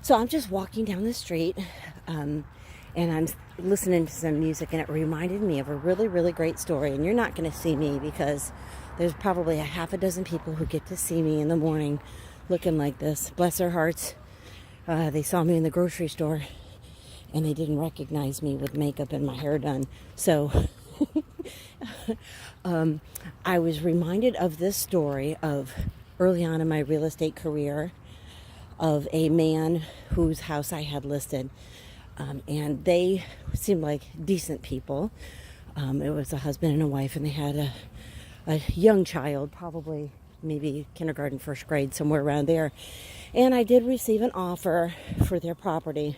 So I'm just walking down the street, and I'm listening to some music, and it reminded me of a really, really great story. And you're not going to see me because there's probably a half a dozen people who get to see me in the morning looking like this. Bless their hearts. They saw me in the grocery store, and they didn't recognize me with makeup and my hair done. So I was reminded of this story of early on in my real estate career of a man whose house I had listed. And they seemed like decent people. It was a husband and a wife, and they had a young child, probably maybe kindergarten, first grade, somewhere around there. And I did receive an offer for their property.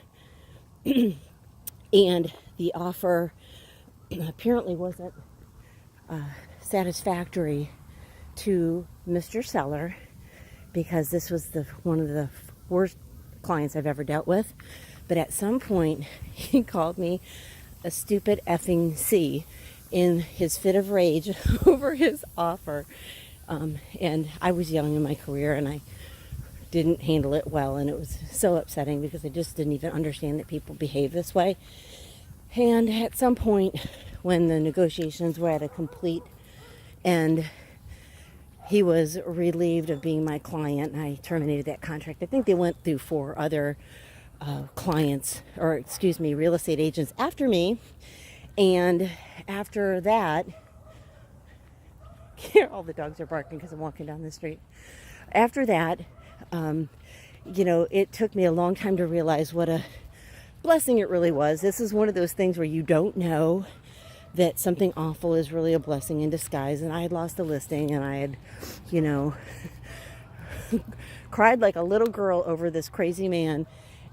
And the offer apparently wasn't satisfactory to Mr. Seller, because this was one of the worst clients I've ever dealt with. But at some point, he called me a stupid effing C in his fit of rage over his offer. And I was young in my career, and I didn't handle it well, and it was so upsetting because I just didn't even understand that people behave this way. And at some point, when the negotiations were at a complete end, he was relieved of being my client, and I terminated that contract. I think they went through 4 other real estate agents after me. And after that, all the dogs are barking because I'm walking down the street. After that, it took me a long time to realize what a blessing it really was. This is one of those things where you don't know that something awful is really a blessing in disguise. And I had lost a listing, and I had, cried like a little girl over this crazy man.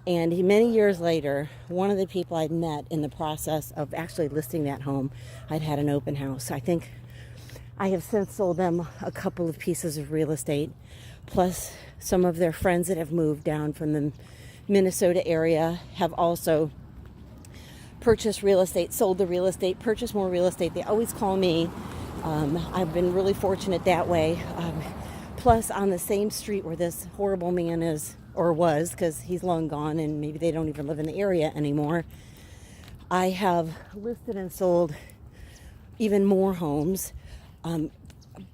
And many years later, one of the people I'd met in the process of actually listing that home, I'd had an open house. I think I have since sold them a couple of pieces of real estate, plus some of their friends that have moved down from the Minnesota area have also purchased real estate, sold the real estate, purchased more real estate. They always call me. I've been really fortunate that way. Plus, on the same street where this horrible man is, or was, because he's long gone and maybe they don't even live in the area anymore, I have listed and sold even more homes,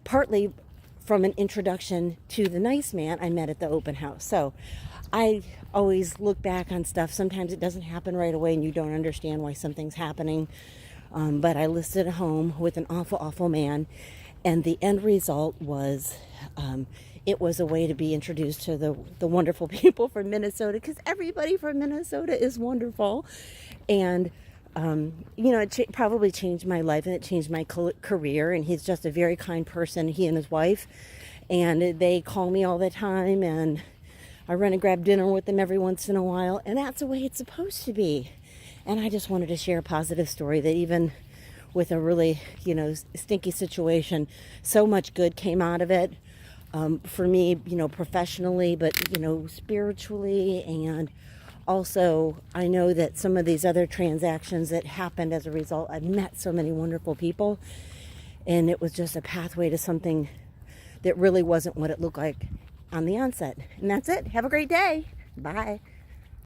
partly from an introduction to the nice man I met at the open house. So I always look back on stuff. Sometimes it doesn't happen right away and you don't understand why something's happening. But I listed a home with an awful, awful man. And the end result was, it was a way to be introduced to the wonderful people from Minnesota, because everybody from Minnesota is wonderful. And, it probably changed my life, and it changed my career. And he's just a very kind person, he and his wife. And they call me all the time, and I run and grab dinner with them every once in a while. And that's the way it's supposed to be. And I just wanted to share a positive story that even with a really, stinky situation, so much good came out of it. For me, professionally, but, spiritually. And also, I know that some of these other transactions that happened as a result, I've met so many wonderful people. And it was just a pathway to something that really wasn't what it looked like on the onset. And that's it. Have a great day. Bye.